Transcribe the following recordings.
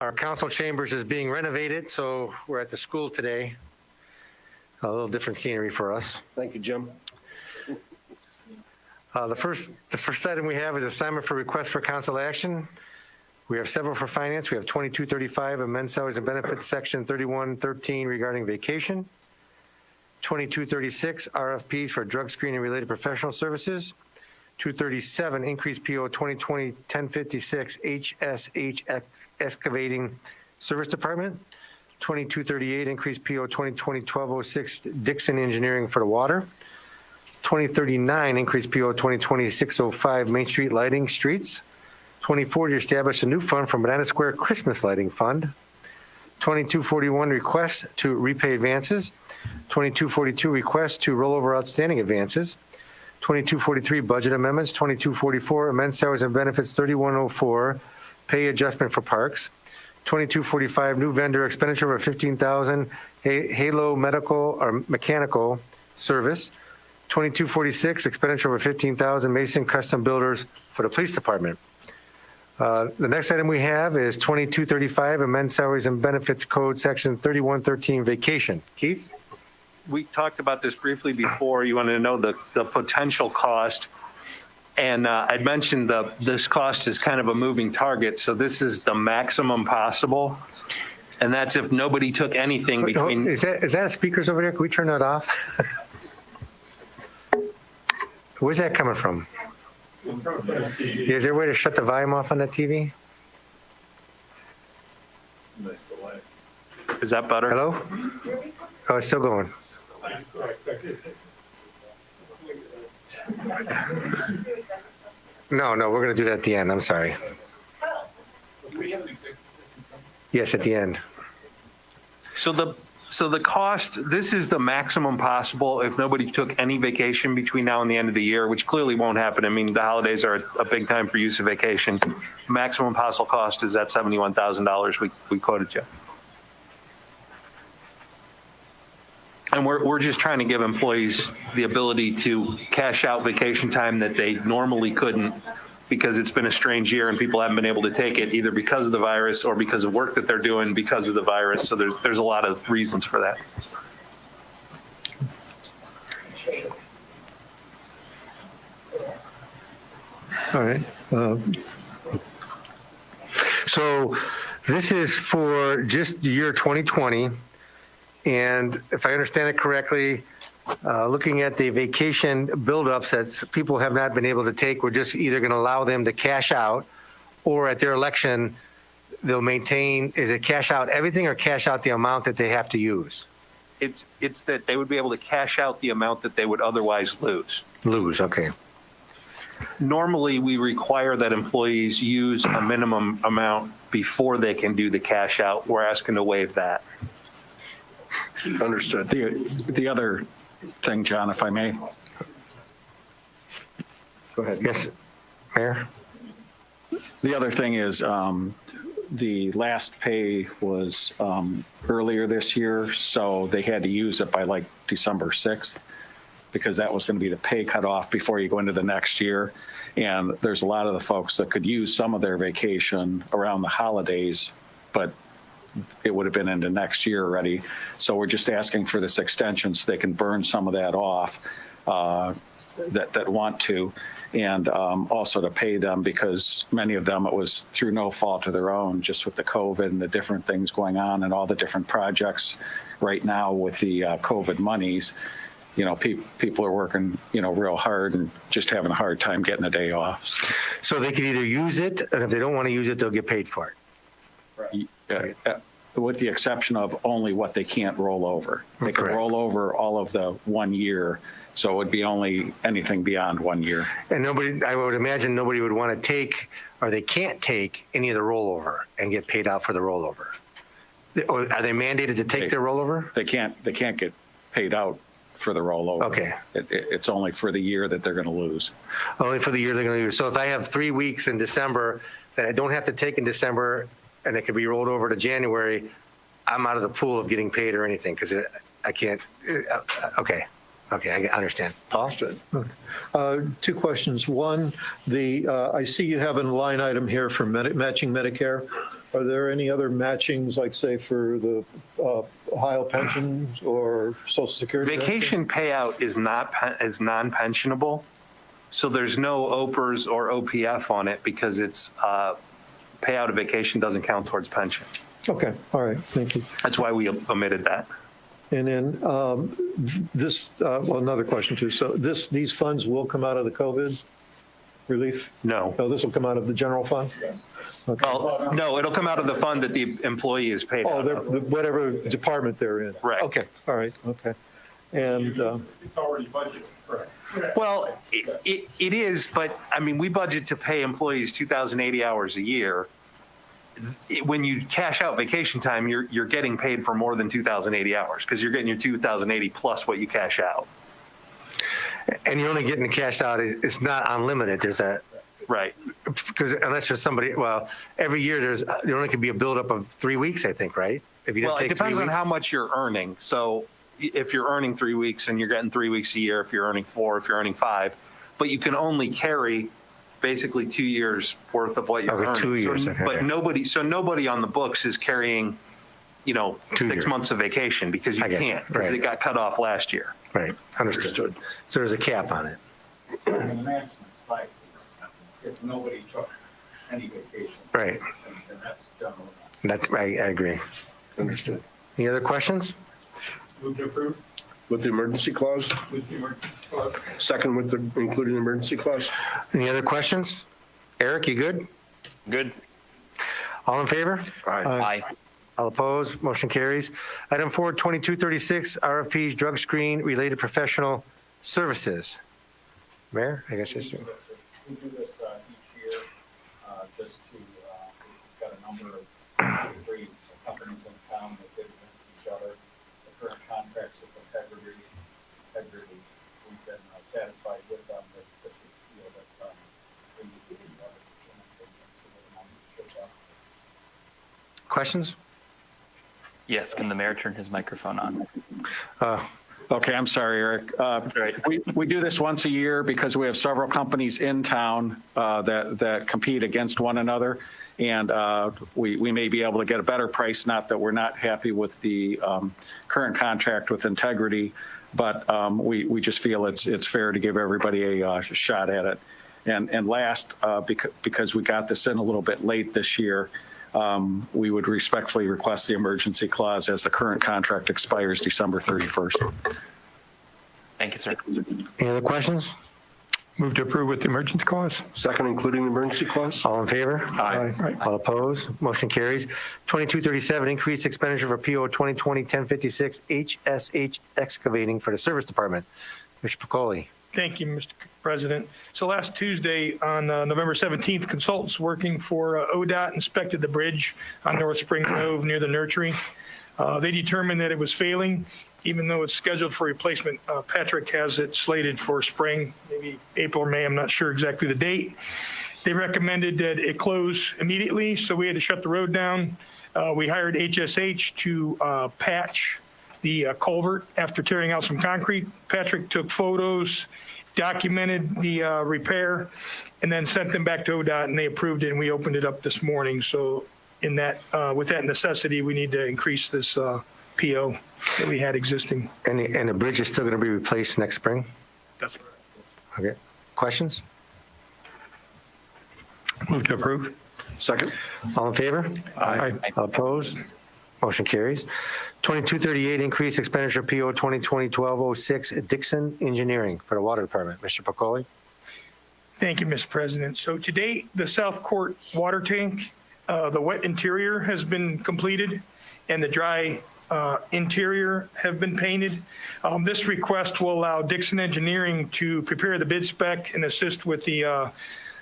Our council chambers is being renovated, so we're at the school today. A little different scenery for us. Thank you, Jim. The first item we have is assignment for request for council action. We have several for finance. We have 2235, amend salaries and benefits, section 3113 regarding vacation. 2236, RFPs for drug screening related professional services. 237, increase PO 2020-1056, HSH excavating service department. 2238, increase PO 2020-1206, Dixon Engineering for the water. 2039, increase PO 2020-605, Main Street lighting streets. 2040, establish a new fund for Medina Square Christmas Lighting Fund. 2241, request to repay advances. 2242, request to roll over outstanding advances. 2243, budget amendments. 2244, amend salaries and benefits 3104, pay adjustment for parks. 2245, new vendor expenditure of 15,000, Halo medical or mechanical service. 2246, expenditure over 15,000, Mason Custom Builders for the police department. The next item we have is 2235, amend salaries and benefits code section 3113, vacation. Keith? We talked about this briefly before. You wanted to know the potential cost. And I'd mentioned this cost is kind of a moving target. So this is the maximum possible. And that's if nobody took anything between. Is that speakers over there? Can we turn that off? Where's that coming from? Is there a way to shut the volume off on the TV? Is that better? Hello? Oh, it's still going. No, we're going to do that at the end. I'm sorry. Yes, at the end. So the cost, this is the maximum possible if nobody took any vacation between now and the end of the year, which clearly won't happen. I mean, the holidays are a big time for use of vacation. Maximum possible cost is that $71,000 we quoted you. And we're just trying to give employees the ability to cash out vacation time that they normally couldn't, because it's been a strange year and people haven't been able to take it either because of the virus or because of work that they're doing because of the virus. So there's a lot of reasons for that. All right. So this is for just the year 2020. And if I understand it correctly, looking at the vacation buildups that people have not been able to take, we're just either going to allow them to cash out, or at their election, they'll maintain, is it cash out everything or cash out the amount that they have to use? It's that they would be able to cash out the amount that they would otherwise lose. Okay. Normally, we require that employees use a minimum amount before they can do the cash out. We're asking to waive that. Understood. The other thing, John, if I may. Go ahead. Yes, Mayor? The other thing is the last pay was earlier this year, so they had to use it by like December 6th, because that was going to be the pay cutoff before you go into the next year. And there's a lot of the folks that could use some of their vacation around the holidays, but it would have been into next year already. So we're just asking for this extension so they can burn some of that off that want to, and also to pay them, because many of them, it was through no fault of their own, just with the COVID and the different things going on and all the different projects right now with the COVID monies. You know, people are working, real hard and just having a hard time getting a day off. So they can either use it, and if they don't want to use it, they'll get paid for it. With the exception of only what they can't roll over. They can roll over all of the 1 year, so it would be only anything beyond 1 year. And I would imagine nobody would want to take, or they can't take any of the rollover and get paid out for the rollover. Or are they mandated to take their rollover? They can't get paid out for the rollover. Okay. It's only for the year that they're going to lose. Only for the year they're going to use. So if I have 3 weeks in December that I don't have to take in December, and it could be rolled over to January, I'm out of the pool of getting paid or anything, because I can't. Okay, I understand. Paul? Two questions. One, I see you have a line item here for matching Medicare. Are there any other matchings, like say for the Ohio pensions or Social Security? Vacation payout is non-pensionable, so there's no OPERS or OPF on it because it's payout of vacation doesn't count towards pension. Okay, all right, thank you. That's why we omitted that. And then well, another question too. So these funds will come out of the COVID relief? No. No, this will come out of the general fund? Okay. Well, no, it'll come out of the fund that the employee is paid Oh, out of. whatever department they're in? Right. Okay, all right, okay. And, It's already budgeted, correct? Well, it is, but I mean, we budget to pay employees 2,080 hours a year. When you cash out vacation time, you're getting paid for more than 2,080 hours because you're getting your 2,080 plus what you cash out. And you're only getting the cash out, it's not unlimited, there's a, Right. because unless there's somebody, well, every year there only could be a buildup of 3 weeks, I think, right? If you Well, didn't it take 3 depends on weeks. how much you're earning. So if you're earning 3 weeks and you're getting 3 weeks a year, if you're earning 4, if you're earning 5, but you can only carry basically 2 years worth of what you're Okay, earning. 2 years, So, okay. but nobody on the books is carrying, 2 6 years. months of vacation because you I get it, can't, because right. it got cut off last year. Right, understood. So there's a cap on it. And the maximus 5 weeks. If nobody took any vacation. Right. Then that's done. I agree. Understood. Any other questions? Move to approve With the emergency clause, with the emergency clause. second with the, including the emergency clause? Any other questions? Eric, you good? Good. All in favor? Aye. All opposed? Motion carries. Item 4, 2236, RFPs, drug screen related professional services. Mayor, I guess it's you. We do this each year, just to, we've got a number of three companies in town that bid against each other. The current contracts with integrity, we've been satisfied with them, but we feel that we need to give another chance and see what the money shows up. Questions? Yes, can the mayor turn his microphone on? Okay, I'm sorry, Eric. right. We do this once a year because we have several companies in town that compete against one another. And we may be able to get a better price, not that we're not happy with the current contract with Integrity, but we just feel it's fair to give everybody a shot at it. And last, because we got this in a little bit late this year, we would respectfully request the emergency clause as the current contract expires December 31st. Thank you, sir. Any other questions? Move to approve with the emergency clause. Second, including the emergency clause? All in favor? Aye. All opposed? Motion carries. 2237, increased expenditure for PO 2020-1056, HSH Excavating for the Service Department. Mr. Pacoli. Thank you, Mr. President. So last Tuesday, on November 17th, consultants working for ODOT inspected the bridge on North Spring Grove near the nursery. They determined that it was failing, even though it's scheduled for replacement. Patrick has it slated for spring, maybe April or May, I'm not sure exactly the date. They recommended that it close immediately, so we had to shut the road down. We hired HSH to patch the culvert after tearing out some concrete. Patrick took photos, documented the repair, and then sent them back to ODOT, and they approved it, and we opened it up this morning. So in that, with that necessity, we need to increase this PO that we had existing. And the bridge is still going to be replaced next spring? That's Okay. Questions? Move to approve. Second? All in favor? Aye. All opposed? Motion carries. 2238, increased expenditure PO 2020-1206, Dixon Engineering for the Water Department. Mr. Pacoli? Thank you, Mr. President. So to date, the South Court water tank, the wet interior has been completed and the dry interior have been painted. This request will allow Dixon Engineering to prepare the bid spec and assist with the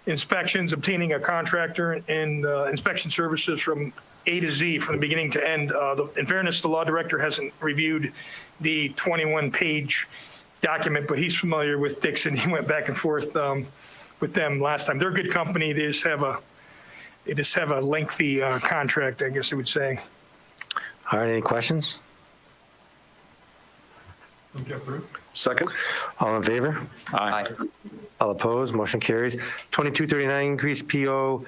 inspections, obtaining a contractor and inspection services from A to Z, from the beginning to end. In fairness, the law director hasn't reviewed the 21-page document, but he's familiar with Dixon. He went back and forth with them last time. They're a good company. They just have a lengthy contract, I guess I would say. All right, any questions? Move to approve. Second? All in favor? Aye. All opposed? Motion carries. 2239, increased PO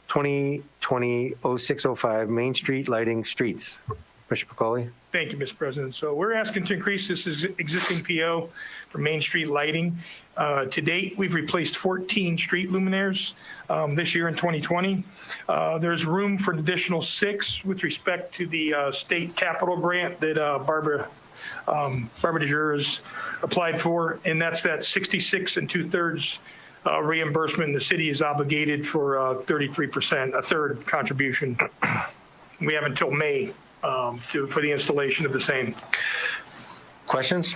2020-0605 Main Street Lighting Streets. Mr. Pacoli? Thank you, Mr. President. So we're asking to increase this existing PO for Main Street lighting. To date, we've replaced 14 street luminaires this year in 2020. There's room for an additional 6 with respect to the state capital grant that Barbara DeJure has applied for, and that's that 66 2/3 reimbursement. The city is obligated for 33%, a third contribution. We have until May for the installation of the same. Questions?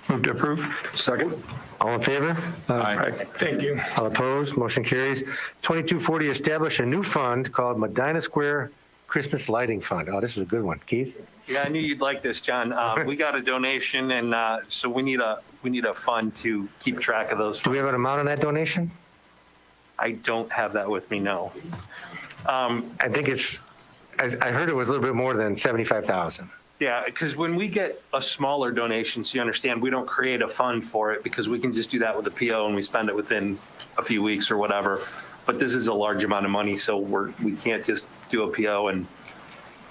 Move to approve. Second. All in favor? Aye. Thank you. All opposed? Motion carries. 2240, establish a new fund called Medina Square Christmas Lighting Fund. Oh, this is a good one. Keith? Yeah, I knew you'd like this, John. We got a donation, and so we need a fund to keep track of those. Do we have an amount on that donation? I don't have that with me, no. I think I heard it was a little bit more than 75,000. Yeah, because when we get a smaller donation, so you understand, we don't create a fund for it because we can just do that with a PO and we spend it within a few weeks or whatever. But this is a large amount of money, so we can't just do a PO and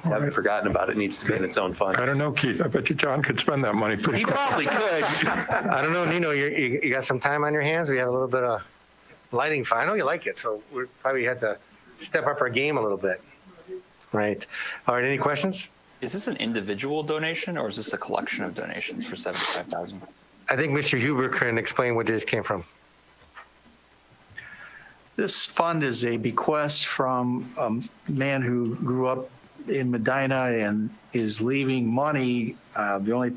have forgotten about it. It needs to be in its own fund. I don't know, Keith. I bet you John could spend that money pretty He quick. probably could. I don't know, Nino, you got some time on your hands? We have a little bit of lighting fund. I know you like it, so we probably had to step up our game a little bit. Right. All right, any questions? Is this an individual donation or is this a collection of donations for 75,000? I think Mr. Huber can explain where this came from. This fund is a bequest from a man who grew up in Medina and is leaving money. The only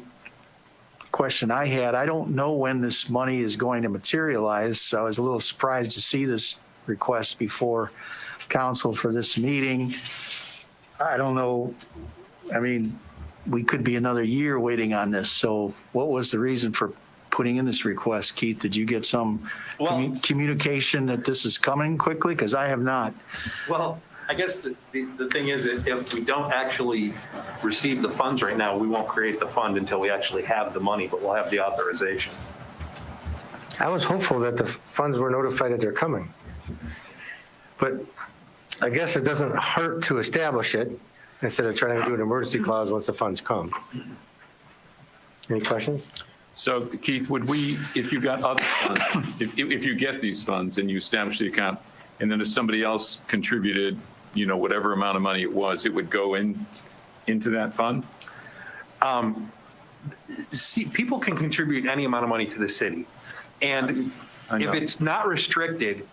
question I had, I don't know when this money is going to materialize, so I was a little surprised to see this request before council for this meeting. I don't know. I mean, we could be another year waiting on this. So what was the reason for putting in this request, Keith? Did you get some communication that this is coming quickly? Because I have not. Well, I guess the thing is, if we don't actually receive the funds right now, we won't create the fund until we actually have the money, but we'll have the authorization. I was hopeful that the funds were notified that they're coming. But I guess it doesn't hurt to establish it instead of trying to do an emergency clause once the funds come. Any questions? So Keith, would we, if you got other funds, if you get these funds and you establish the account, and then if somebody else contributed, whatever amount of money it was, it would go into that fund? See, people can contribute any amount of money to the city. And if it's not restricted,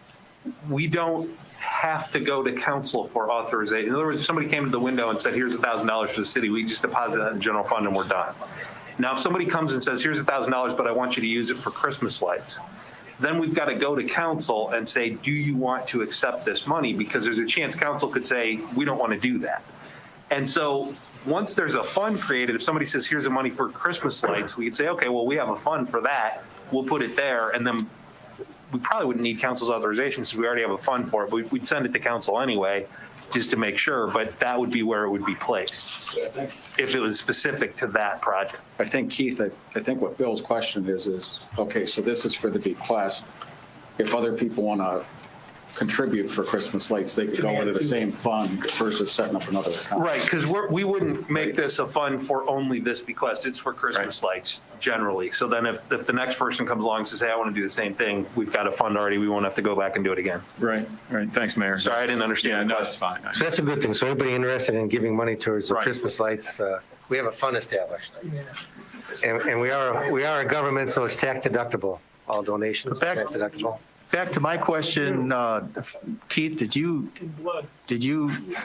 we don't have to go to council for authorization. In other words, if somebody came to the window and said, here's $1,000 for the city, we just deposit that in the general fund and we're done. Now, if somebody comes and says, here's $1,000, but I want you to use it for Christmas lights, then we've got to go to council and say, do you want to accept this money? Because there's a chance council could say, we don't want to do that. And so once there's a fund created, if somebody says, here's the money for Christmas lights, we could say, okay, well, we have a fund for that. We'll put it there. And then we probably wouldn't need council's authorization since we already have a fund for it, but we'd send it to council anyway, just to make sure, but that would be where it would be placed if it was specific to that project. I think, Keith, I think what Bill's question is, okay, so this is for the bequest. If other people want to contribute for Christmas lights, they could go into the same fund versus setting up another account. Right, because we wouldn't make this a fund for only this bequest. It's for Christmas lights generally. So then if the next person comes along and says, hey, I want to do the same thing, we've got a fund already. We won't have to go back and do it again. Right. Thanks, Mayor. Sorry, I didn't understand. Yeah, no, it's fine. So that's a good thing. So anybody interested in giving money towards the Christmas lights, we have a fund established. And we are a government, so it's tax deductible. All donations are tax deductible. Back to my question, Keith, did you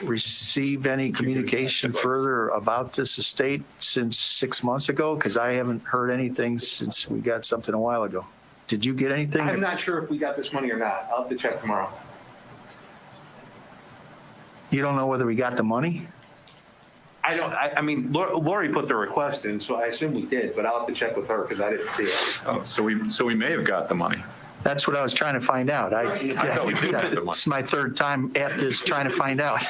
receive any communication further about this estate since 6 months ago? Because I haven't heard anything since we got something a while ago. Did you get anything? I'm not sure if we got this money or not. I'll have to check tomorrow. You don't know whether we got the money? I mean, Lori put the request in, so I assume we did, but I'll have to check with her because I didn't see it. Oh, so we may have got the money. That's what I was trying to find out. thought we did get the money. It's my third time at this trying to find out.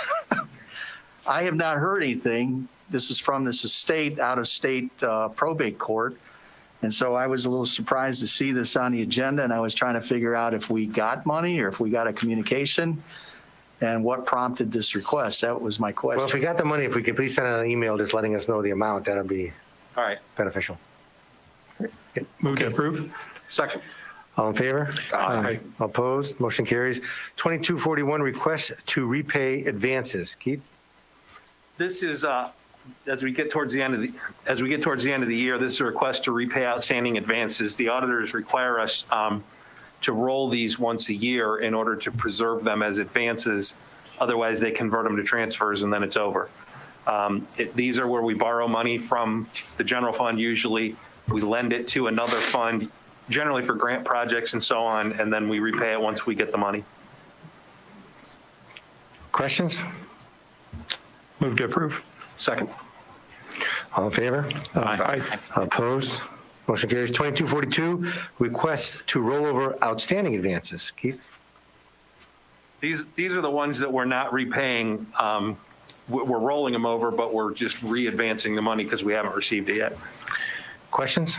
I have not heard anything. This is from this estate, out-of-state probate court. And so I was a little surprised to see this on the agenda, and I was trying to figure out if we got money or if we got a communication and what prompted this request. That was my question. Well, if we got the money, if we could please send out an email just letting us know the amount, that'll be All right. beneficial. Move to approve. Second. All in favor? Aye. Opposed? Motion carries. 2241, request to repay advances. Keith? This is, as we get towards the end of the year, this is a request to repay outstanding advances. The auditors require us to roll these once a year in order to preserve them as advances. Otherwise, they convert them to transfers and then it's over. These are where we borrow money from the general fund usually. We lend it to another fund, generally for grant projects and so on, and then we repay it once we get the money. Questions? Move to approve. Second. All in favor? Aye. Opposed? Motion carries. 2242, request to roll over outstanding advances. Keith? These are the ones that we're not repaying. We're rolling them over, but we're just re-advancing the money because we haven't received it yet. Questions?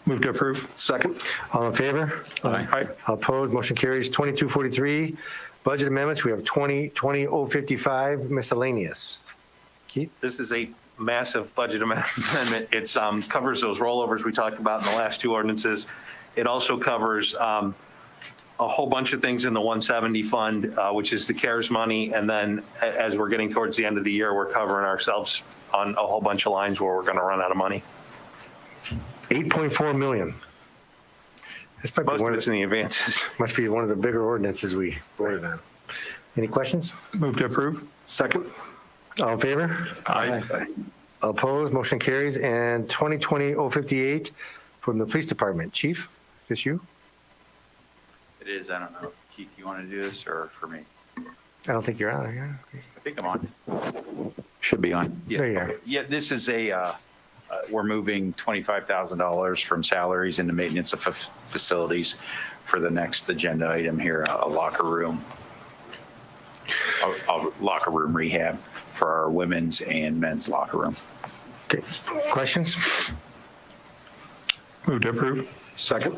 Move to approve. Second. All in favor? Aye. Opposed? Motion carries. 2243, budget amendments. We have 20055 miscellaneous. Keith? This is a massive budget amendment. It covers those rollovers we talked about in the last two ordinances. It also covers a whole bunch of things in the 170 fund, which is the CARES money. And then as we're getting towards the end of the year, we're covering ourselves on a whole bunch of lines where we're going to run out of money. 8.4 million. This might be Most one of of it's in the advances. must be one of the bigger ordinances we voted on. Any questions? Move to approve. Second. All in favor? Aye. Opposed? Motion carries. And 2020-058 from the police department. Chief, is this you? It is. I don't know. Keith, you want to do this or for me? I don't think you're on. Yeah. I think I'm on. Should be on. There you are. Yeah, this is we're moving $25,000 from salaries into maintenance of facilities for the next agenda item here, a locker room rehab for our women's and men's locker room. Okay. Questions? Move to approve. Second.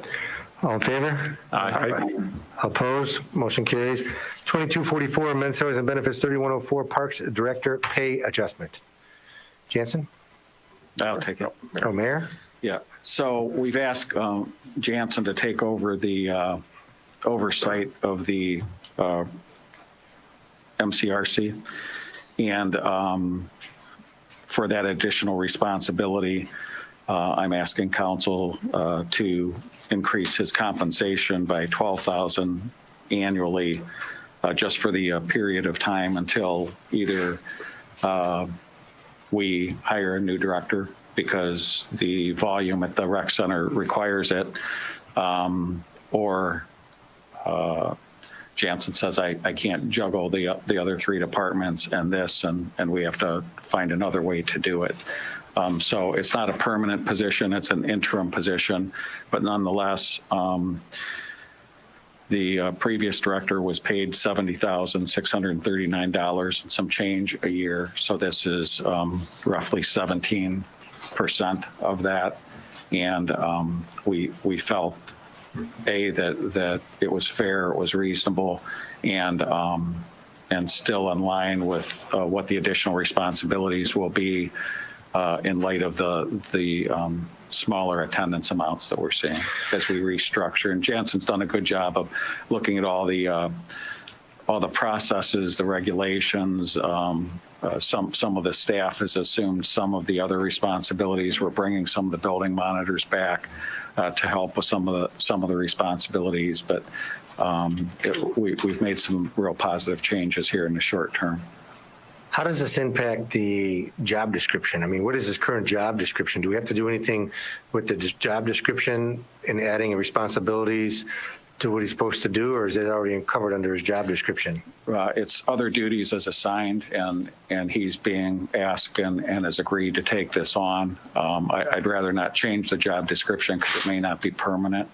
All in favor? Aye. Opposed? Motion carries. 2244, men's salaries and benefits, 3104, Parks Director Pay Adjustment. Jansen? I'll take it. Oh, Mayor? Yeah, so we've asked Jansen to take over the oversight of the MCRC. And for that additional responsibility, I'm asking council to increase his compensation by $12,000 annually just for the period of time until either we hire a new director because the volume at the rec center requires it, or Jansen says, I can't juggle the other three departments and this, and we have to find another way to do it. So it's not a permanent position, it's an interim position, but nonetheless, the previous director was paid $70,639 and some change a year. So this is roughly 17% of that. And we felt, that it was fair, it was reasonable, and still in line with what the additional responsibilities will be in light of the smaller attendance amounts that we're seeing as we restructure. And Jansen's done a good job of looking at all the processes, the regulations. Some of the staff has assumed some of the other responsibilities. We're bringing some of the building monitors back to help with some of the responsibilities. But we've made some real positive changes here in the short term. How does this impact the job description? I mean, what is his current job description? Do we have to do anything with the job description in adding responsibilities to what he's supposed to do, or is it already covered under his job description? It's other duties as assigned, and he's being asked and has agreed to take this on. I'd rather not change the job description because it may not be permanent.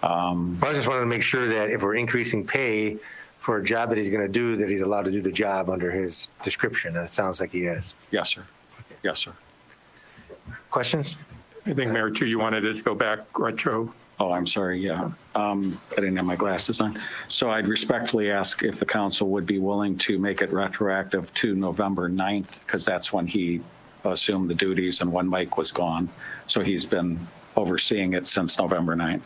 I just wanted to make sure that if we're increasing pay for a job that he's going to do, that he's allowed to do the job under his description, and it sounds like he is. Yes, sir. Yes, sir. Questions? I think, Mayor, too, you wanted it to go back retro. Oh, I'm sorry, yeah. I didn't have my glasses on. So I'd respectfully ask if the council would be willing to make it retroactive to November 9th, because that's when he assumed the duties and when Mike was gone. So he's been overseeing it since November 9th.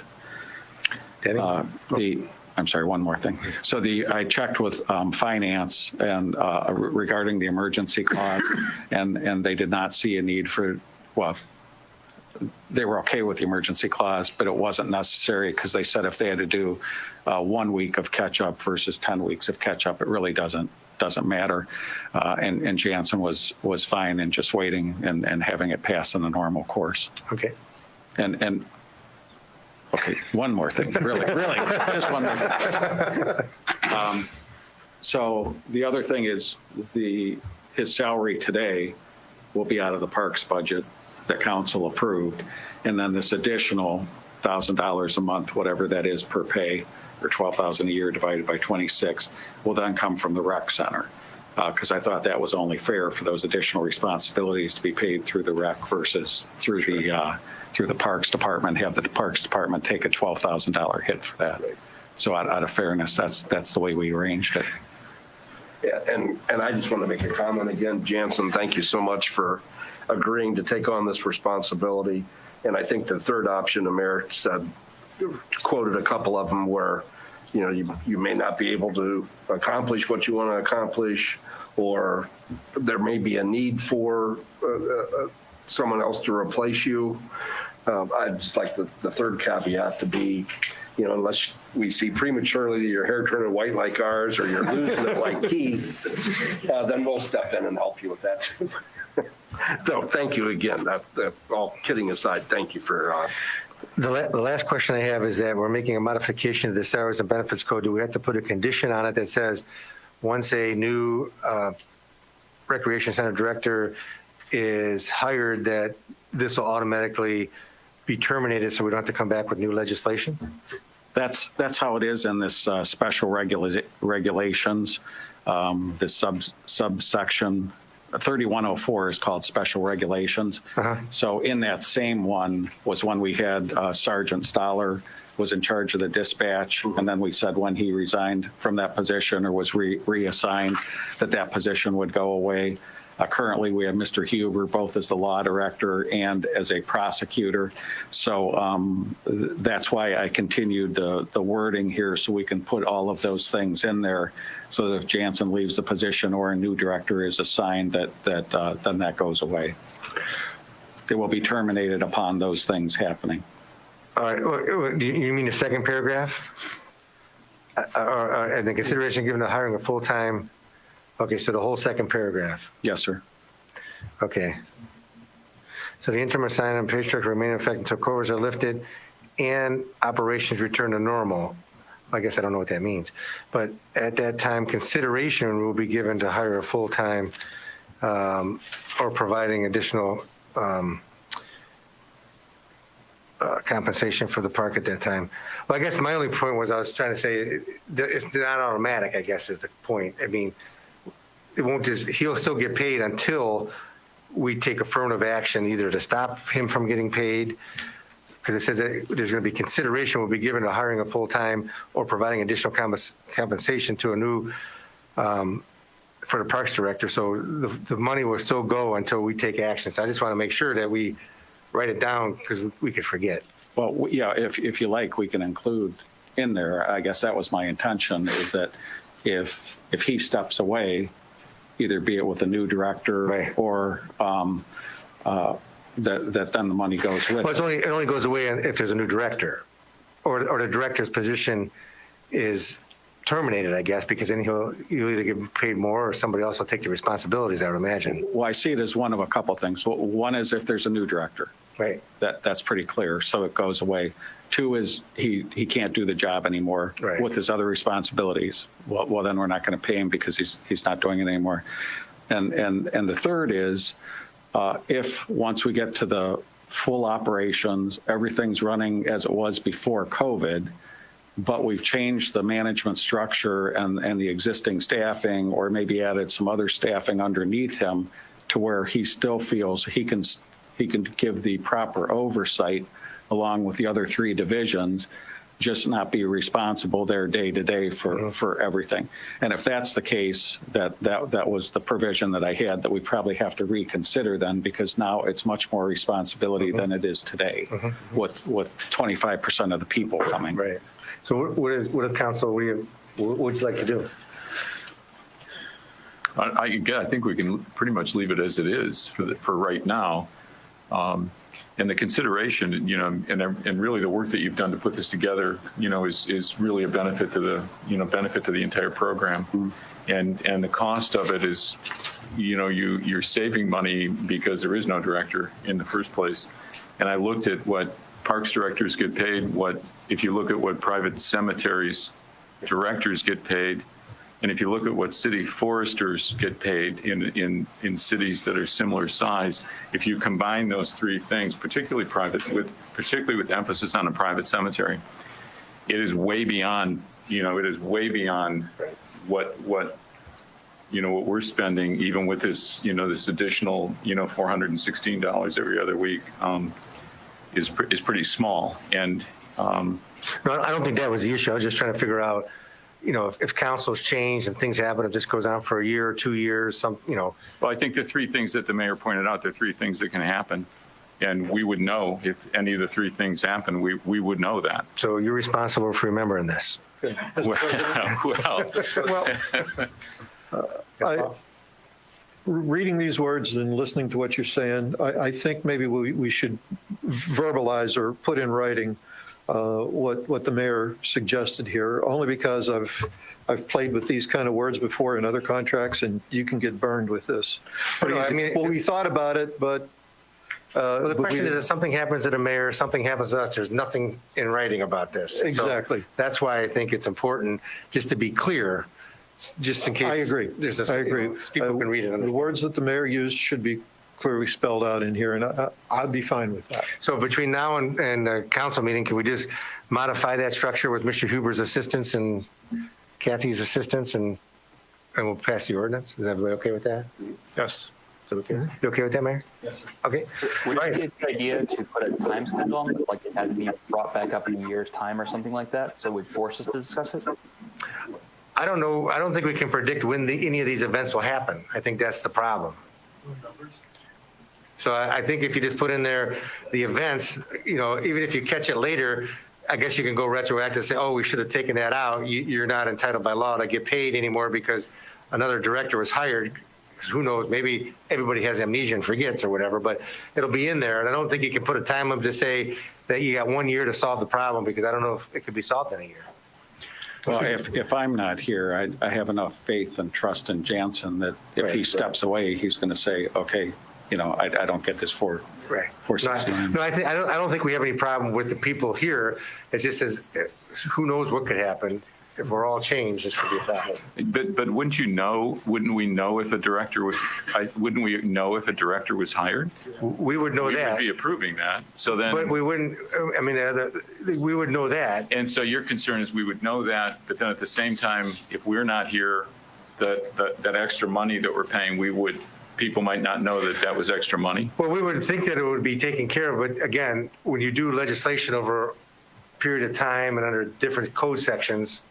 I'm sorry, one more thing. So I checked with finance and regarding the emergency clause, and they did not see a need for, well, they were okay with the emergency clause, but it wasn't necessary because they said if they had to do 1 week of catch up versus 10 weeks of catch up, it really doesn't matter. And Jansen was fine in just waiting and having it pass in the normal course. Okay. And okay, one more thing, really, just one more thing. So the other thing is his salary today will be out of the parks budget that council approved. And then this additional $1,000 a month, whatever that is per pay, or $12,000 a year divided by 26, will then come from the rec center. Because I thought that was only fair for those additional responsibilities to be paid through the rec versus through the parks department, have the parks department take a $12,000 hit for that. So out of fairness, that's the way we arranged it. Yeah, and I just want to make a comment again. Jansen, thank you so much for agreeing to take on this responsibility. And I think the third option, the mayor said, quoted a couple of them where, you may not be able to accomplish what you want to accomplish, or there may be a need for someone else to replace you. I'd just like the third caveat to be, unless we see prematurely your hair turning white like ours or you're losing it like Keith's, then we'll step in and help you with that too. So thank you again. All kidding aside, thank you for. The last question I have is that we're making a modification to the salaries and benefits code. Do we have to put a condition on it that says once a new recreation center director is hired, that this will automatically be terminated so we don't have to come back with new legislation? That's how it is in this special regulations. This subsection 3104 is called special regulations. So in that same one was when we had Sergeant Stoller was in charge of the dispatch, and then we said when he resigned from that position or was reassigned that position would go away. Currently, we have Mr. Huber both as the law director and as a prosecutor. So that's why I continued the wording here so we can put all of those things in there so that if Jansen leaves the position or a new director is assigned, then that goes away. It will be terminated upon those things happening. All right. You mean the second paragraph? And the consideration given to hiring a full-time. Okay, so the whole second paragraph. Yes, sir. Okay. So the interim assignment and pay structure remain in effect until covers are lifted and operations return to normal. I guess I don't know what that means. But at that time, consideration will be given to hire a full-time or providing additional compensation for the park at that time. Well, I guess my only point was I was trying to say it's not automatic, I guess is the point. I mean, it won't just, he'll still get paid until we take affirmative action either to stop him from getting paid, because it says that there's going to be consideration will be given to hiring a full-time or providing additional compensation to a new, for the parks director. So the money will still go until we take action. So I just want to make sure that we write it down because we could forget. Well, yeah, if you like, we can include in there, I guess that was my intention, is that if he steps away, either be it with a new director Right. or that then the money goes with Well, it. it only goes away if there's a new director or the director's position is terminated, I guess, because then you'll either get paid more or somebody else will take the responsibilities, I would imagine. Well, I see it as one of a couple things. Well, one is if there's a new director. Right. That's pretty clear, so it goes away. Two is he can't do the job anymore Right. with his other responsibilities. Well, then we're not going to pay him because he's not doing it anymore. And the third is if once we get to the full operations, everything's running as it was before COVID, but we've changed the management structure and the existing staffing, or maybe added some other staffing underneath him to where he still feels he he can give the proper oversight along with the other 3 divisions, just not be responsible there day to day for everything. And if that's the case, that was the provision that I had, that we probably have to reconsider then, because now it's much more responsibility than it is today with 25% of the people coming. Right. So what council, what would you like to do? I think we can pretty much leave it as it is for right now. And the consideration, and really the work that you've done to put this together, is really a benefit to the entire program. And the cost of it is, you're saving money because there is no director in the first place. And I looked at what parks directors get paid, if you look at what private cemeteries directors get paid, and if you look at what city foresters get paid in cities that are similar size, if you combine those 3 things, particularly with emphasis on a private cemetery, it is way beyond, what we're spending, even with this, this additional, $416 every other week, is pretty small. And No, I don't think that was the issue. I was just trying to figure out, if councils change and things happen, if this goes on for a year or 2 years, Well, I think the 3 things that the mayor pointed out, there are 3 things that can happen. And we would know if any of the 3 things happen, we would know that. So you're responsible for remembering this. Reading these words and listening to what you're saying, I think maybe we should verbalize or put in writing what the mayor suggested here, only because I've played with these kind of words before in other contracts, and you can get burned with this. Well, we thought about it, but. The question is, if something happens to the mayor, something happens to us, there's nothing in writing about this. Exactly. So that's why I think it's important, just to be clear, just in case. I agree. I agree. People can read it. The words that the mayor used should be clearly spelled out in here, and I'd be fine with that. So between now and the council meeting, can we just modify that structure with Mr. Huber's assistance and Kathy's assistance, and we'll pass the ordinance? Is everybody okay with that? Yes. You okay with that, Mayor? Yes, sir. Okay. Would it be a good idea to put a time schedule on it, like it had to be brought back up in a year's time or something like that, so it would force us to discuss it? I don't know. I don't think we can predict when any of these events will happen. I think that's the problem. So I think if you just put in there the events, even if you catch it later, I guess you can go retroactive and say, oh, we should have taken that out. You're not entitled by law to get paid anymore because another director was hired. Because who knows, maybe everybody has amnesia and forgets or whatever, but it'll be in there. And I don't think you can put a time limit to say that you got 1 year to solve the problem, because I don't know if it could be solved in a year. Well, if I'm not here, I have enough faith and trust in Jansen that if he steps away, he's going to say, okay, I don't get this for. Right. 469. No, I don't think we have any problem with the people here. It's just as who knows what could happen. If we're all changed, this could be a problem. But wouldn't we know if a director was hired? We would know We that. would be approving that. So then. But we wouldn't, we would know that. And so your concern is we would know that, but then at the same time, if we're not here, that extra money that we're paying, people might not know that was extra money. Well, we would think that it would be taken care of, but again, when you do legislation over a period of time and under different code sections,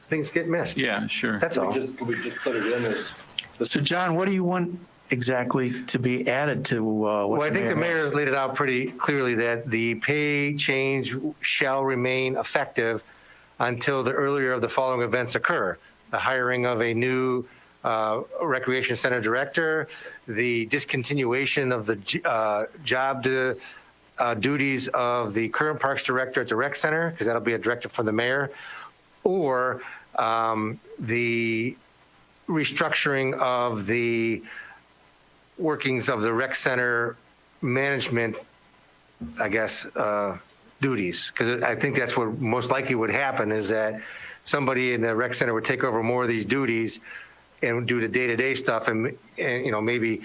things get missed. Yeah, sure. That's all. Could we just put it in as? So John, what do you want exactly to be added to what Well, I think the mayor has? laid it out pretty clearly that the pay change shall remain effective until the earlier of the following events occur: the hiring of a new recreation center director, the discontinuation of the job duties of the current parks director at the rec center, because that'll be a directive from the mayor, or the restructuring of the workings of the rec center management, I guess, duties. Because I think that's what most likely would happen, is that somebody in the rec center would take over more of these duties and do the day-to-day stuff, and maybe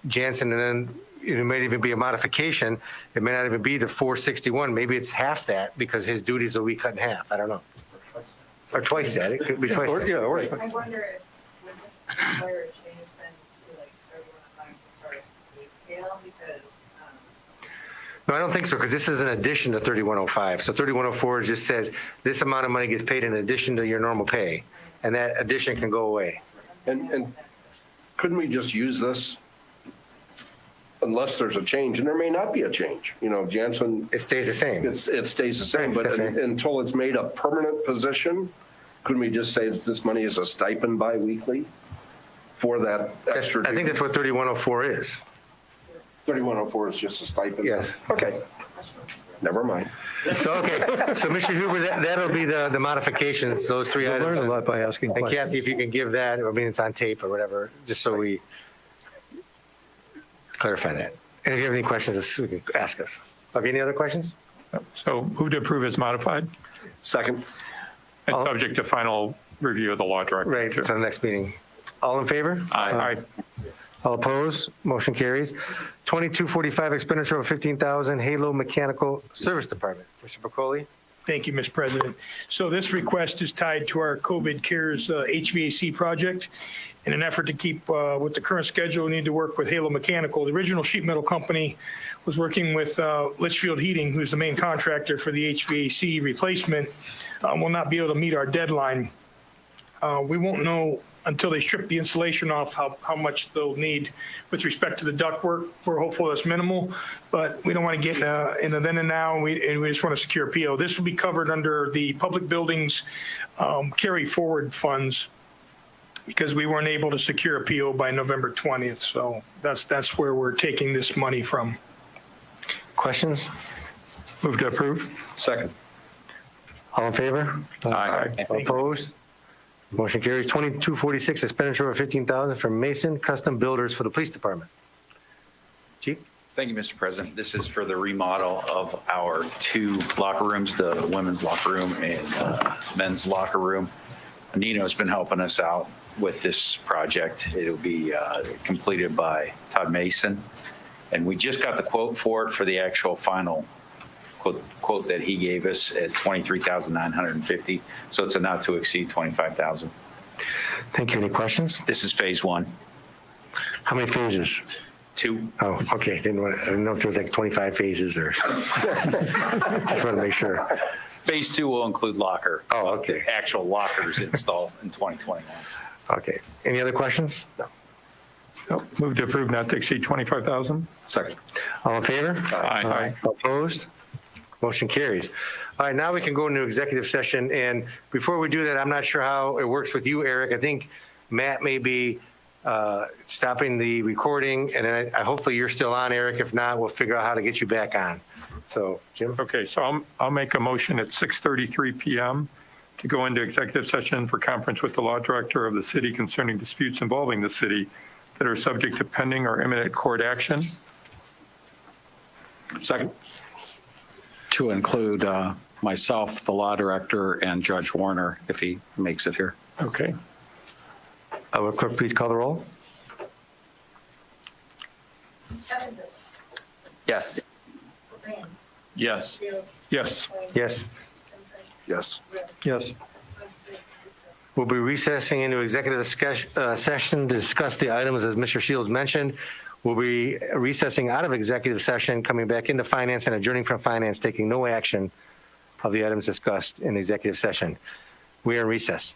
Jansen, and then it might even be a modification. It may not even be the 461. Maybe it's half that, because his duties will be cut in half. I don't know. Or twice that. It could be twice that. Yeah, or I wonder if, would this require a change then to like everyone applying for pay scale, because No, I don't think so, because this is in addition to 3105. So 3104 just says this amount of money gets paid in addition to your normal pay, and that addition can go away. And couldn't we just use this unless there's a change? And there may not be a change. You know, Jansen, It stays the same. it stays the same, but That's right. until it's made a permanent position, couldn't we just say that this money is a stipend biweekly for that extra? I think that's what 3104 is. 3104 is just a stipend? Yes. Okay. Never mind. So, okay, so Mr. Huber, that'll be the modifications, those three You items. learn a lot by asking And questions. Kathy, if you can give that, I mean, it's on tape or whatever, just so we clarify that. And if you have any questions, you can ask us. Have any other questions? So move to approve as modified Second. and subject to final review of the law director. Right, it's on the next meeting. All in favor? Aye. All opposed? Motion carries. 2245 expenditure of $15,000, Halo Mechanical Service Department. Mr. Bacoli? Thank you, Mr. President. So this request is tied to our COVID CARES HVAC project. In an effort to keep with the current schedule, we need to work with Halo Mechanical. The original sheet metal company was working with Litchfield Heating, who's the main contractor for the HVAC replacement, will not be able to meet our deadline. We won't know until they strip the insulation off how much they'll need with respect to the ductwork. We're hopeful that's minimal, but we don't want to get in a then and now, and we just want to secure a PO. This will be covered under the public buildings carry forward funds because we weren't able to secure a PO by November 20th. So that's where we're taking this money from. Questions? Move to approve. Second. All in favor? Aye. All opposed? Motion carries. 2246 expenditure of $15,000 from Mason Custom Builders for the Police Department. Chief? Thank you, Mr. President. This is for the remodel of our 2 locker rooms, the women's locker room and men's locker room. Nino's been helping us out with this project. It'll be completed by Todd Mason. And we just got the quote for it for the actual final quote that he gave us at $23,950. So it's a not to exceed $25,000. Thank you. Any questions? This is phase 1. How many phases? 2. Oh, okay. I didn't know if there was like 25 phases or. Just want to make sure. Phase 2 will include Oh, okay. actual lockers installed in 2021. Okay. Any other questions? No. Nope. Move to approve not to exceed 25,000. Second. All in favor? Aye. Opposed? Motion carries. All right, now we can go into executive session. And before we do that, I'm not sure how it works with you, Eric. I think Matt may be stopping the recording, and then hopefully you're still on, Eric. If not, we'll figure out how to get you back on. So, Jim? Okay, so I'll make a motion at 6:33 PM to go into executive session for conference with the law director of the city concerning disputes involving the city that are subject to pending or imminent court action. Second. To include myself, the law director, and Judge Warner, if he makes it here. Okay. Will clerk please call the roll? Evans, Yes. Rand, Yes. Field, Yes. Wayne, Yes. Simpson, Yes. Rick, Yes. We'll be recessing into executive session to discuss the items as Mr. Shields mentioned. We'll be recessing out of executive session, coming back into finance and adjourning from finance, taking no action of the items discussed in executive session. We are in recess.